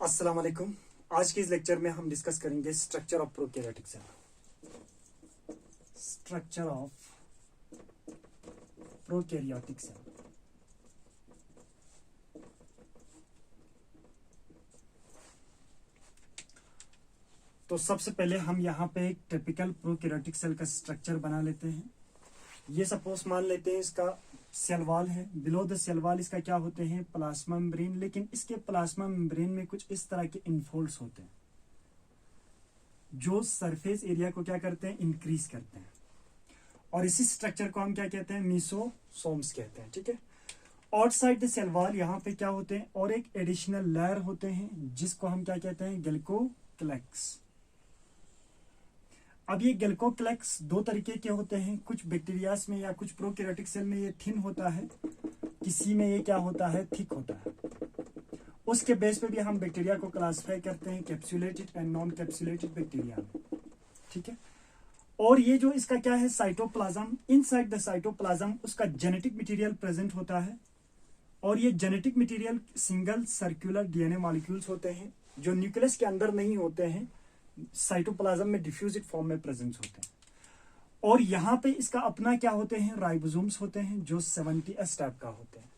अस्सलाम वालेकुम। आज के इस लेक्चर में हम डिस्कस करेंगे structure of prokaryotic cell. Structure of prokaryotic cell. तो सबसे पहले हम यहाँ पे एक टिपिकल प्रोकैरियोटिक सेल का स्ट्रक्चर बना लेते हैं। ये सपोज मान लेते हैं इसका सेल वॉल है, बिलो द सेल वॉल इसका क्या होते हैं, प्लाज्मा मेम्ब्रेन। लेकिन इसके प्लाज्मा मेम्ब्रेन में कुछ इस तरह के इनफोल्ड्स होते हैं जो सरफेस एरिया को क्या करते हैं, इंक्रीज करते हैं। और इसी स्ट्रक्चर को हम क्या कहते हैं, मीसोसोम्स कहते हैं। ठीक है। आउटसाइड द सेल वॉल यहाँ पे क्या होते हैं, और एक एडिशनल लेयर होते हैं जिसको हम क्या कहते हैं, गैल्कोक्लेक्स। अब ये गैल्कोक्लेक्स दो तरीके के होते हैं, कुछ बैक्टीरियाज में या कुछ प्रोकैरियोटिक सेल में ये थिन होता है, किसी में ये क्या होता है, थिक होता है। उसके बेस पे भी हम बैक्टीरिया को क्लासिफाई करते हैं capsulated and non capsulated bacteria में। ठीक है। और ये जो इसका क्या है, साइटोप्लाज्म, इनसाइड द साइटोप्लाज्म उसका जेनेटिक मटेरियल प्रेजेंट होता है। और ये genetic material single circular DNA molecules होते हैं जो न्यूक्लियस के अंदर नहीं होते हैं, साइटोप्लाज्म में डिफ्यूजिड फॉर्म में प्रेजेंट होते हैं। और यहाँ पे इसका अपना क्या होते हैं, राइबोसोम्स होते हैं जो 70S टाइप का होते हैं।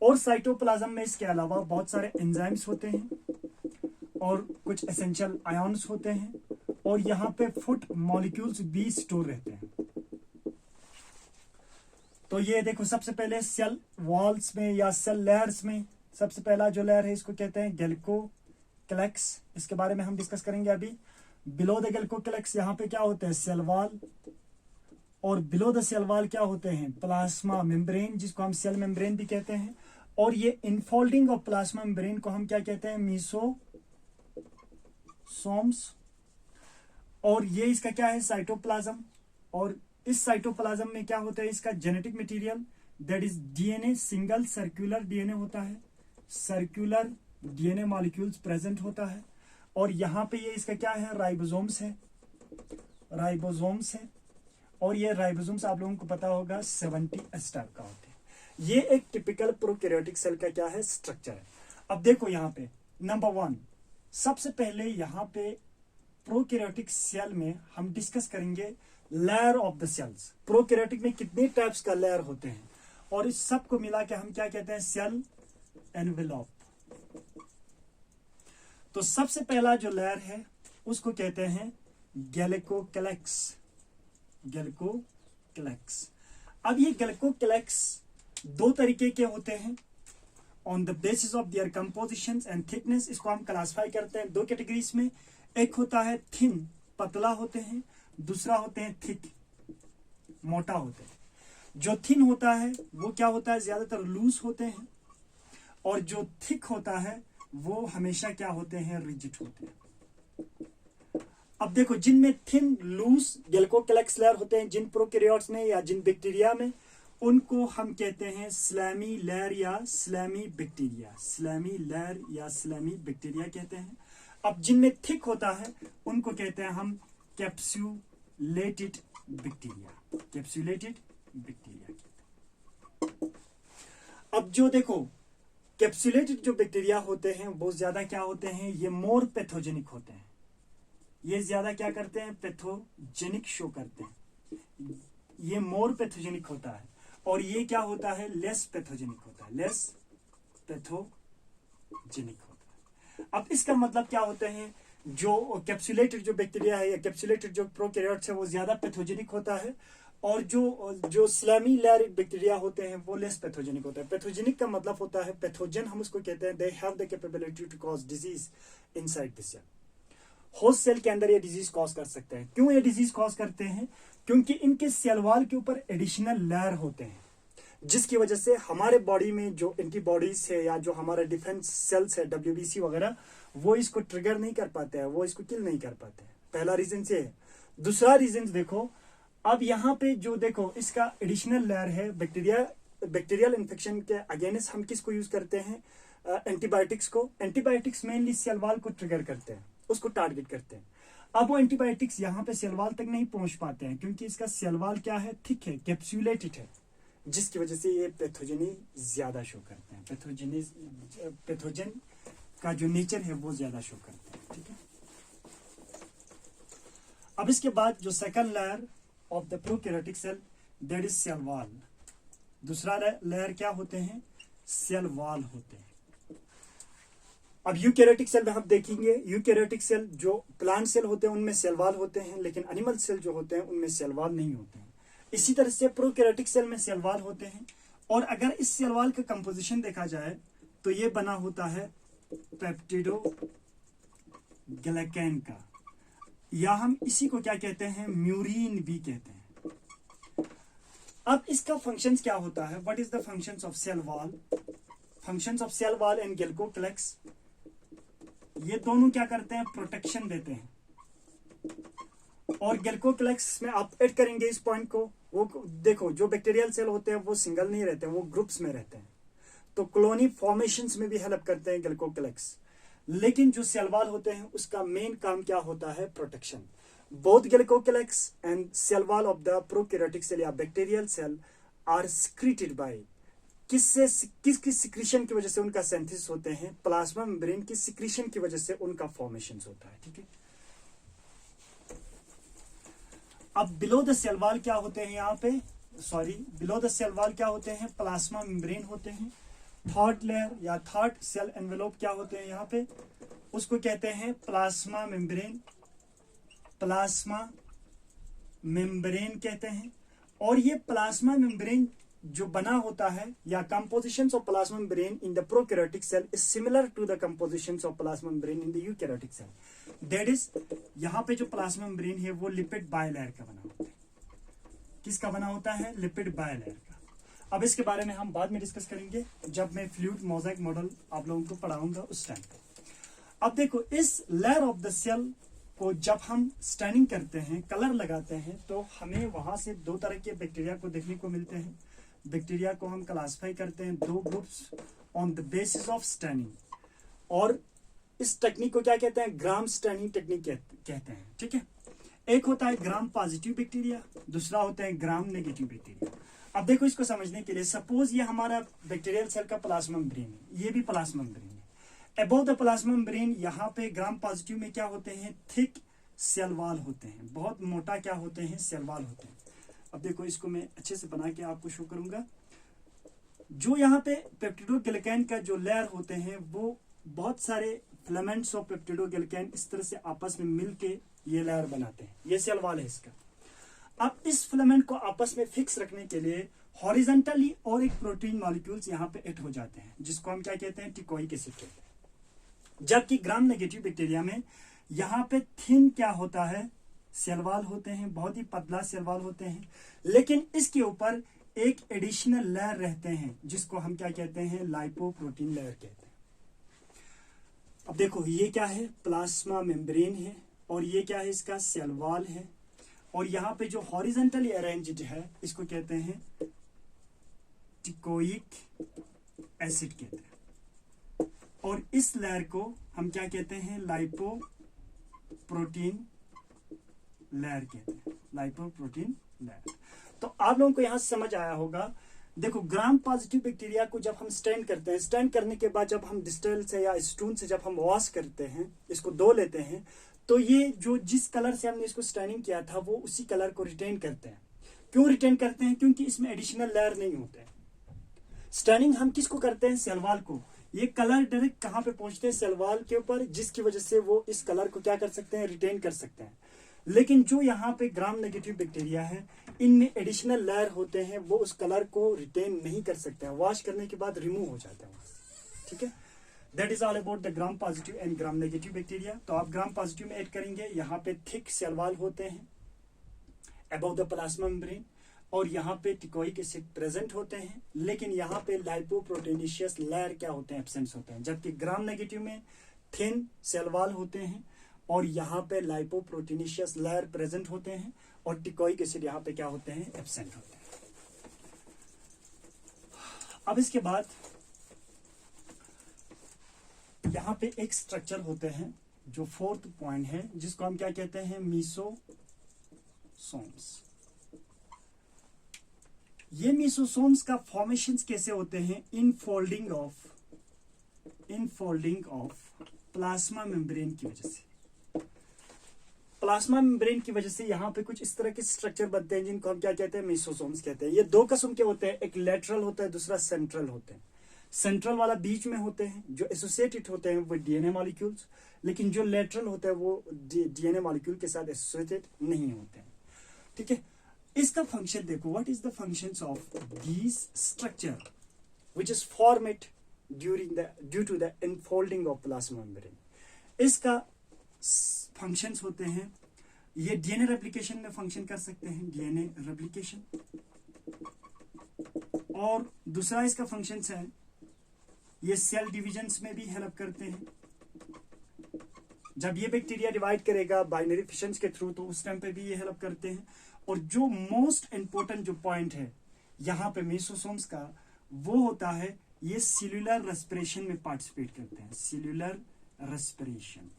और साइटोप्लाज्म में इसके अलावा बहुत सारे एंजाइम्स होते हैं और कुछ एसेंशियल आयन्स होते हैं। और यहाँ पे फूड मॉलिक्यूल्स भी स्टोर रहते हैं। तो ये देखो, सबसे पहले सेल वॉल्स में या सेल लेयर्स में सबसे पहला जो लेयर है इसको कहते हैं गैल्कोक्लेक्स। इसके बारे में हम डिस्कस करेंगे अभी। बिलो द गैल्कोक्लेक्स यहाँ पे क्या होते हैं, सेल वॉल। और बिलो द सेल वॉल क्या होते हैं, प्लाज्मा मेम्ब्रेन, जिसको हम सेल मेम्ब्रेन भी कहते हैं। और ये इनफोल्डिंग ऑफ प्लाज्मा मेम्ब्रेन को हम क्या कहते हैं, मीसोसोम्स। और ये इसका क्या है, साइटोप्लाज्म। और इस साइटोप्लाज्म में क्या होता है, इसका genetic material, that is DNA, single circular DNA होता है, सर्कुलर डीएनए मॉलिक्यूल्स प्रेजेंट होता है। और यहाँ पे ये इसका क्या है, राइबोसोम्स है, राइबोसोम्स है। और ये राइबोसोम्स आप लोगों को पता होगा 70S टाइप का होते हैं। ये एक टिपिकल प्रोकैरियोटिक सेल का क्या है, स्ट्रक्चर है। अब देखो यहाँ पे नंबर 1, सबसे पहले यहाँ पे प्रोकैरियोटिक सेल में हम डिस्कस करेंगे layer of the cells. Prokaryotic में कितने टाइप्स का लेयर होते हैं और इस सब को मिला के हम क्या कहते हैं, सेल एनवेलप। तो सबसे पहला जो लेयर है उसको कहते हैं गैल्कोक्लेक्स। गैल्कोक्लेक्स। अब ये गैल्कोक्लेक्स दो तरीके के होते हैं। On the basis of their composition and thickness इसको हम क्लासिफाई करते हैं दो कैटेगरीज में। एक होता है थिन, पतला होते हैं। दूसरा होते हैं थिक, मोटा होते हैं। जो थिन होता है वो क्या होता है, ज्यादातर लूज होते हैं। और जो थिक होता है वो हमेशा क्या होते हैं, रिजिड होते हैं। अब देखो, जिनमें थिन लूज गैल्कोक्लेक्स लेयर होते हैं, जिन प्रोकैरियोट्स में या जिन बैक्टीरिया में, उनको हम कहते हैं स्लैमी लेयर या स्लैमी बैक्टीरिया। स्लैमी लेयर या स्लैमी बैक्टीरिया कहते हैं। अब जिनमें थिक होता है उनको कहते हैं हम कैप्सुलेटेड बैक्टीरिया। कैप्सुलेटेड बैक्टीरिया कहते हैं। अब जो देखो, कैप्सुलेटेड जो बैक्टीरिया होते हैं वो ज्यादा क्या होते हैं, ये मोर पैथोजेनिक होते हैं। ये ज्यादा क्या करते हैं, पैथोजेनिक शो करते हैं। ये मोर पैथोजेनिक होता है। और ये क्या होता है, लेस पैथोजेनिक होता है, लेस पैथोजेनिक होता है। अब इसका मतलब क्या होते हैं, जो कैप्सुलेटेड जो बैक्टीरिया है या कैप्सुलेटेड जो प्रोकैरियोट्स है वो ज्यादा पैथोजेनिक होता है। और जो स्लैमी लेयर बैक्टीरिया होते हैं वो लेस पैथोजेनिक होता है। पैथोजेनिक का मतलब होता है, पैथोजन हम उसको कहते हैं, they have the capability to cause disease inside the cell. Host cell के अंदर ये डिजीज कॉज कर सकते हैं। क्यों ये डिजीज कॉज करते हैं, क्योंकि इनके सेल वॉल के ऊपर एडिशनल लेयर होते हैं, जिसकी वजह से हमारे बॉडी में जो एंटीबॉडीज है या जो हमारा डिफेंस सेल्स है, WBC वगैरह, वो इसको ट्रिगर नहीं कर पाते हैं, वो इसको किल नहीं कर पाते हैं। पहला रीजन से है। दूसरा रीजन देखो, अब यहाँ पे जो देखो इसका एडिशनल लेयर है, बैक्टीरियल इन्फेक्शन के अगेंस्ट हम किसको यूज करते हैं, एंटीबायोटिक्स को। एंटीबायोटिक्स मेनली सेल वॉल को ट्रिगर करते हैं, उसको टारगेट करते हैं। अब वो एंटीबायोटिक्स यहाँ पे सेल वॉल तक नहीं पहुंच पाते हैं क्योंकि इसका सेल वॉल क्या है, थिक है, कैप्सुलेटेड है, जिसकी वजह से ये पैथोजेनी ज्यादा शो करते हैं, पैथोजन का जो नेचर है वो ज्यादा शो करते हैं। ठीक है, अब इसके बाद जो second layer of the prokaryotic cell that is cell wall. दूसरा लेयर क्या होते हैं? सेल वॉल होते हैं। अब यूकैरियोटिक सेल में हम देखेंगे, यूकैरियोटिक सेल जो प्लांट सेल होते हैं उनमें सेल वॉल होते हैं, लेकिन एनिमल सेल जो होते हैं उनमें सेल वॉल नहीं होते हैं। इसी तरह से प्रोकैरियोटिक सेल में सेल वॉल होते हैं। और अगर इस सेल वॉल का कंपोजिशन देखा जाए तो ये बना होता है पेप्टिडोग्लाइकैन का, या हम इसी को क्या कहते हैं? म्यूरिन भी कहते हैं। अब इसका फंक्शंस क्या होता है? What is the functions of cell wall? Functions of cell wall and glycocalyx, ये दोनों क्या करते हैं? प्रोटेक्शन देते हैं। और गिल्कोक्लेक्स में आप ऐड करेंगे इस पॉइंट को, वो देखो जो बैक्टीरियल सेल होते हैं वो सिंगल नहीं रहते हैं, वो ग्रुप्स में रहते हैं, तो कॉलोनी फॉर्मेशंस में भी हेल्प करते हैं गिल्कोक्लेक्स। लेकिन जो सेल वॉल होते हैं उसका मेन काम क्या होता है? Protection. Both glycocalyx and cell wall of the prokaryotic cell या bacterial cell are secreted by, किस सिक्रीशन की वजह से उनका सिंथेसिस होते हैं? प्लाज्मा मेम्ब्रेन की सिक्रीशन की वजह से उनका फॉर्मेशन होता है। ठीक है, अब बिलो द सेल वॉल क्या होते हैं? यहाँ पे बिलो द सेल वॉल क्या होते हैं? प्लाज्मा मेम्ब्रेन होते हैं। थर्ड लेयर या थर्ड सेल एनवेलोप क्या होते हैं? यहाँ पे उसको कहते हैं प्लाज्मा मेम्ब्रेन। प्लाज्मा मेम्ब्रेन कहते हैं। और ये प्लाज्मा मेम्ब्रेन जो बना होता है, या compositions of plasma membrane in the prokaryotic cell is similar to the compositions of plasma membrane in the eukaryotic cell. That is, यहाँ पे जो प्लाज्मा मेम्ब्रेन है वो लिपिड बायलेयर का बना होता है। किसका बना होता है? लिपिड बायलेयर का। अब इसके बारे में हम बाद में डिस्कस करेंगे जब मैं फ्लूइड मोज़ेक मॉडल आप लोगों को पढ़ाऊंगा उस टाइम पे। अब देखो, इस लेयर ऑफ द सेल को जब हम स्टैनिंग करते हैं, कलर लगाते हैं, तो हमें वहां से दो तरह के बैक्टीरिया को देखने को मिलते हैं। बैक्टीरिया को हम क्लासिफाई करते हैं दो groups on the basis of staining, और इस टेक्निक को क्या कहते हैं? ग्राम स्टैनिंग टेक्निक कहते हैं। ठीक है, एक होता है ग्राम पॉजिटिव बैक्टीरिया, दूसरा होता है ग्राम नेगेटिव बैक्टीरिया। अब देखो, इसको समझने के लिए सपोज ये हमारा बैक्टीरियल सेल का प्लाज्मा मेम्ब्रेन है, ये भी प्लाज्मा मेम्ब्रेन है। अबव द प्लाज्मा मेम्ब्रेन यहाँ पे ग्राम पॉजिटिव में क्या होते हैं? थिक सेल वॉल होते हैं, बहुत मोटा क्या होते हैं? सेल वॉल होते हैं। अब देखो, इसको मैं अच्छे से बना के आपको शो करूंगा। जो यहाँ पे पेप्टिडोग्लाइकैन का जो लेयर होते हैं वो बहुत सारे फिलामेंट्स ऑफ पेप्टिडोग्लाइकैन इस तरह से आपस में मिलके ये लेयर बनाते हैं। ये सेल वॉल है इसका। अब इस फिलामेंट को आपस में फिक्स रखने के लिए हॉरिजॉन्टली और एक प्रोटीन मॉलिक्यूल्स यहाँ पे ऐड हो जाते हैं, जिसको हम क्या कहते हैं? टिकोइक एसिड कहते हैं। जबकि ग्राम नेगेटिव बैक्टीरिया में यहाँ पे थिन क्या होता है? सेल वॉल होते हैं, बहुत ही पतला सेल वॉल होते हैं, लेकिन इसके ऊपर एक एडिशनल लेयर रहते हैं जिसको हम क्या कहते हैं? लाइपोप्रोटीन लेयर कहते हैं। अब देखो, ये क्या है? प्लाज्मा मेम्ब्रेन है, और ये क्या है? इसका सेल वॉल है। और यहाँ पे जो हॉरिजॉन्टली अरेंज्ड है इसको कहते हैं टिकोइक एसिड कहते हैं। और इस लेयर को हम क्या कहते हैं? लाइपोप्रोटीन लेयर कहते हैं, लाइपोप्रोटीन लेयर। तो आप लोगों को यहां समझ आया होगा। देखो, ग्राम पॉजिटिव बैक्टीरिया को जब हम स्टैन करते हैं, स्टैन करने के बाद जब हम डिस्टिल से या स्टून से जब हम वॉश करते हैं, इसको धो लेते हैं, तो ये जो जिस कलर से हमने इसको स्टैनिंग किया था वो उसी कलर को रिटेन करते हैं। क्यों रिटेन करते हैं? क्योंकि इसमें एडिशनल लेयर नहीं होते हैं। स्टैनिंग हम किसको करते हैं? सेल वॉल को। ये कलर डायरेक्ट कहां पे पहुंचते हैं? सेल वॉल के ऊपर, जिसकी वजह से वो इस कलर को क्या कर सकते हैं? रिटेन कर सकते हैं। लेकिन जो यहाँ पे ग्राम नेगेटिव बैक्टीरिया है, इनमें एडिशनल लेयर होते हैं, वो उस कलर को रिटेन नहीं कर सकते हैं, वॉश करने के बाद रिमूव हो जाते हैं। ठीक है, that is all about the gram positive and gram negative bacteria. तो आप ग्राम पॉजिटिव में ऐड करेंगे, यहाँ पे थिक सेल वॉल होते हैं अबव द प्लाज्मा मेम्ब्रेन, और यहाँ पे टिकोइक एसिड प्रेजेंट होते हैं, लेकिन यहाँ पे लाइपोप्रोटीनिशियस लेयर क्या होते हैं? एब्सेंस होते हैं। जबकि ग्राम नेगेटिव में थिन सेल वॉल होते हैं, और यहाँ पे लाइपोप्रोटीनिशियस लेयर प्रेजेंट होते हैं, और टिकोइक एसिड यहाँ पे क्या होते हैं? एब्सेंट होते हैं। अब इसके बाद यहाँ पे एक स्ट्रक्चर होते हैं जो फोर्थ पॉइंट है, जिसको हम क्या कहते हैं? मीसोसोम्स। ये मीसोसोम्स का फॉर्मेशंस कैसे होते हैं? In folding of infolding of plasma membrane की वजह से। प्लाज्मा मेम्ब्रेन की वजह से यहाँ पे कुछ इस तरह के स्ट्रक्चर बनते हैं जिनको हम क्या कहते हैं, मेसोसोम्स कहते हैं। ये दो किस्म के होते हैं, एक लेटरल होता है, दूसरा सेंट्रल होते हैं। सेंट्रल वाला बीच में होते हैं, जो एसोसिएटेड होते हैं वो डीएनए मॉलिक्यूल्स, लेकिन जो लेटरल होता है वो डीएनए मॉलिक्यूल के साथ एसोसिएटेड नहीं होते हैं। ठीक है, इसका फंक्शन देखो, what is the functions of these structure which is formed due to the infolding of plasma membrane. इसका फंक्शंस होते हैं, ये डीएनए रेप्लिकेशन में फंक्शन कर सकते हैं, डीएनए रेप्लिकेशन, और दूसरा इसका फंक्शंस है ये सेल डिविजन्स में भी हेल्प करते हैं। जब ये बैक्टीरिया डिवाइड करेगा बाइनरी फिशंस के थ्रू, तो उस टाइम पे भी ये हेल्प करते हैं। और जो मोस्ट इंपॉर्टेंट जो पॉइंट है यहाँ पे मेसोसोम्स का, वो होता है ये सेल्यूलर रेस्पिरेशन में पार्टिसिपेट करते हैं। सेल्यूलर रेस्पिरेशन,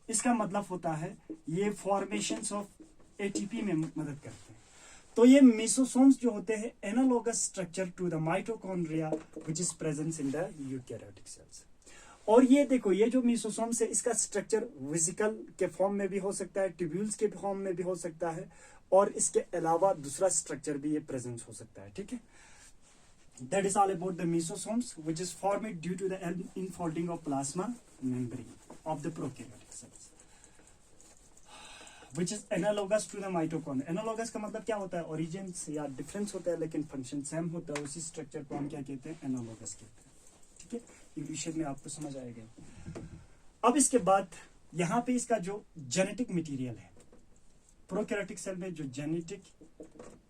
इसका मतलब होता है ये फॉर्मेशंस ऑफ एटीपी में मदद करते हैं। तो ये मेसोसोम्स जो होते हैं analogous structure to the mitochondria which is present in the eukaryotic cells. और ये देखो, ये जो मेसोसोम्स है इसका स्ट्रक्चर वेसिकल के फॉर्म में भी हो सकता है, ट्यूब्यूल्स के फॉर्म में भी हो सकता है, और इसके अलावा दूसरा स्ट्रक्चर भी ये प्रेजेंट हो सकता है। ठीक है, that is all about the mesosomes which is formed due to the infolding of plasma membrane of the prokaryotic cells which is analogous to the mitochondria। analogous का मतलब क्या होता है, origins या difference होता है, लेकिन function same होता है। उसी structure को हम क्या कहते हैं, analogous कहते हैं। ठीक है, ये विषय में आपको समझ आएगा। अब इसके बाद यहाँ पे इसका जो जेनेटिक मटेरियल है, प्रोकैरियोटिक सेल में जो जेनेटिक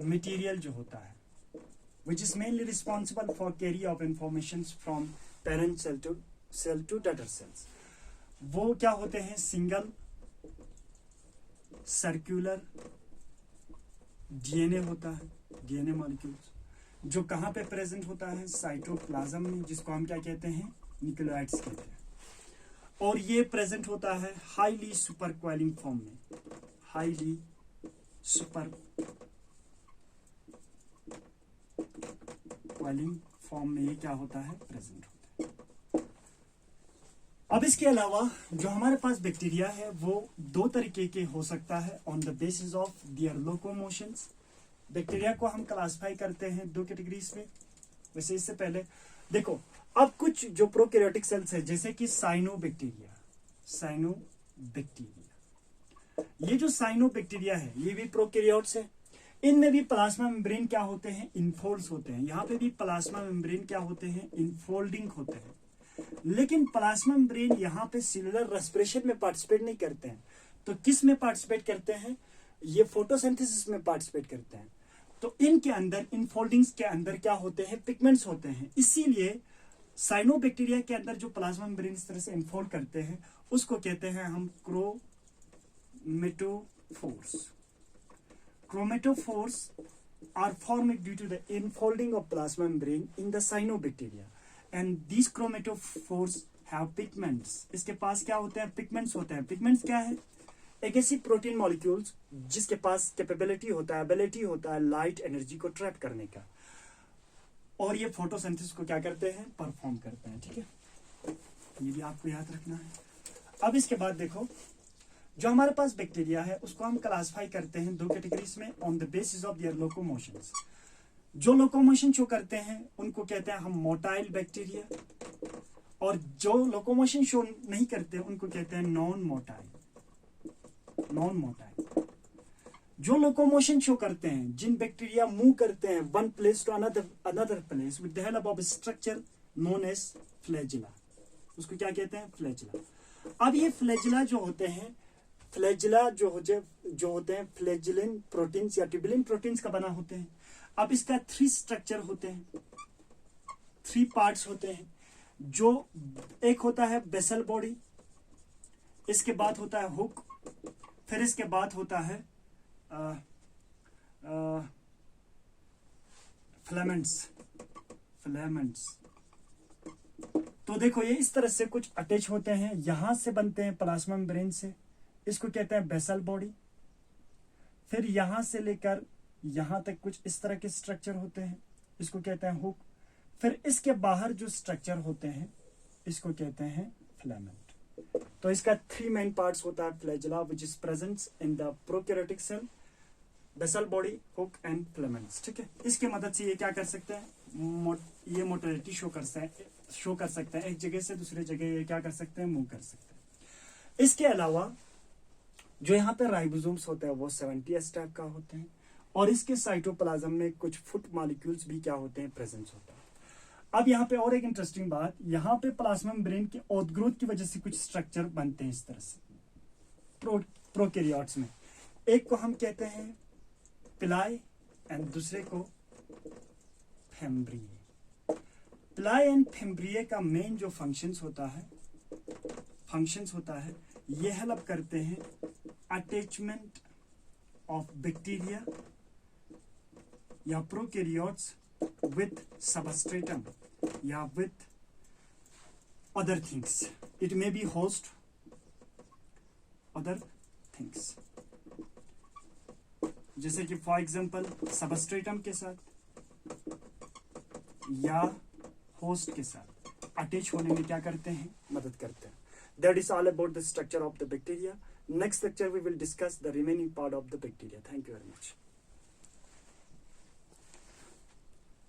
मटेरियल जो होता है which is mainly responsible for carry of informations from parent cell to daughter cells, वो क्या होते हैं, सिंगल सर्कुलर डीएनए होता है, डीएनए मॉलिक्यूल्स, जो कहाँ पे प्रेजेंट होता है, साइटोप्लाज्म में, जिसको हम क्या कहते हैं, न्यूक्लियोइड्स कहते हैं। और ये प्रेजेंट होता है हाईली सुपर क्वाइलिंग फॉर्म में, हाईली सुपर क्वाइलिंग फॉर्म में ये क्या होता है, प्रेजेंट होता है। अब इसके अलावा जो हमारे पास बैक्टीरिया है वो दो तरीके के हो सकता है on the basis of their locomotions. Bacteria को हम क्लासिफाई करते हैं दो कैटेगरीज में। वैसे इससे पहले देखो, अब कुछ जो प्रोकैरियोटिक सेल्स है जैसे कि साइनोबैक्टीरिया, ये जो साइनोबैक्टीरिया है ये भी प्रोकैरियोट्स है। इनमें भी प्लाज्मा मेम्ब्रेन क्या होते हैं, इनफोल्ड्स होते हैं। यहाँ पे भी प्लाज्मा मेम्ब्रेन क्या होते हैं, इनफोल्डिंग होते हैं। लेकिन प्लाज्मा मेम्ब्रेन यहाँ पे सेलुलर रेस्पिरेशन में पार्टिसिपेट नहीं करते हैं। तो किस में पार्टिसिपेट करते हैं, ये फोटोसिंथेसिस में पार्टिसिपेट करते हैं। तो इनके अंदर, इनफोल्डिंग्स के अंदर क्या होते हैं, पिगमेंट्स होते हैं। इसीलिए साइनोबैक्टीरिया के अंदर जो प्लाज्मा मेम्ब्रेन इस तरह से इनफोल्ड करते हैं उसको कहते हैं हम chromatophores. Chromatophores are formed due to the infolding of plasma membrane in the cyanobacteria, and these chromatophores have pigments। इसके पास क्या होते हैं, पिगमेंट्स होते हैं। पिगमेंट्स क्या है, एक ऐसी प्रोटीन मॉलिक्यूल्स जिसके पास कैपेबिलिटी होता है, एबिलिटी होता है लाइट एनर्जी को ट्रैप करने का, और ये फोटोसिंथेसिस को क्या करते हैं, परफॉर्म करते हैं। ठीक है, ये भी आपको याद रखना है। अब इसके बाद देखो, जो हमारे पास बैक्टीरिया है उसको हम क्लासिफाई करते हैं दो कैटेगरीज में on the basis of their locomotions. जो लोकोमोशन शो करते हैं उनको कहते हैं हम मोटाइल बैक्टीरिया, और जो लोकोमोशन शो नहीं करते उनको कहते हैं नॉन मोटाइल। जो लोकोमोशन शो करते हैं, जिन बैक्टीरिया मूव करते हैं one place to another place with the help of structure known as flagella, उसको क्या कहते हैं, फ्लैजिला। अब ये फ्लैजिला जो होते हैं, जो होते हैं फ्लैजिलिन प्रोटीन्स या ट्यूबुलिन प्रोटीन्स का बना होते हैं। अब इसका 3 स्ट्रक्चर होते हैं, 3 पार्ट्स होते हैं। जो एक होता है बेसल बॉडी, इसके बाद होता है हुक, फिर इसके बाद होता है फिलामेंट्स। तो देखो ये इस तरह से कुछ अटैच होते हैं, यहां से बनते हैं प्लाज्मा मेम्ब्रेन से, इसको कहते हैं बेसल बॉडी। फिर यहां से लेकर यहां तक कुछ इस तरह के स्ट्रक्चर होते हैं, इसको कहते हैं हुक। फिर इसके बाहर जो स्ट्रक्चर होते हैं इसको कहते हैं फिलामेंट। तो इसका 3 मेन पार्ट्स होता है flagella which is present in the prokaryotic cell, basal body, hook and filaments. ठीक है, इसकी मदद से ये क्या कर सकते हैं, ये मोटिलिटी शो कर सकते हैं, एक जगह से दूसरे जगह ये क्या कर सकते हैं, मूव कर सकते हैं। इसके अलावा जो यहाँ पे राइबोसोम्स होते हैं वो 70S टाइप का होते हैं, और इसके साइटोप्लाज्म में कुछ फुट मॉलिक्यूल्स भी क्या होते हैं, प्रेजेंस होता है। अब यहाँ पे और एक इंटरेस्टिंग बात, यहाँ पे प्लाज्मा मेम्ब्रेन के आउटग्रोथ की वजह से कुछ स्ट्रक्चर बनते हैं इस तरह से प्रोकैरियोट्स में। एक को हम कहते हैं पिलाई एंड दूसरे को फेम्ब्रिए। पिलाई एंड फेम्ब्रिए का मेन जो फंक्शंस होता है ये हेल्प करते हैं अटैचमेंट ऑफ बैक्टीरिया या प्रोकैरियोट्स with substratum या with other things. It may be host other things. जैसे कि फॉर एग्जाम्पल सबस्ट्रेटम के साथ या होस्ट के साथ अटैच होने में क्या करते हैं, मदद करते हैं। That is all about the structure of the bacteria. Next lecture we will discuss the remaining part of the bacteria. Thank you very much.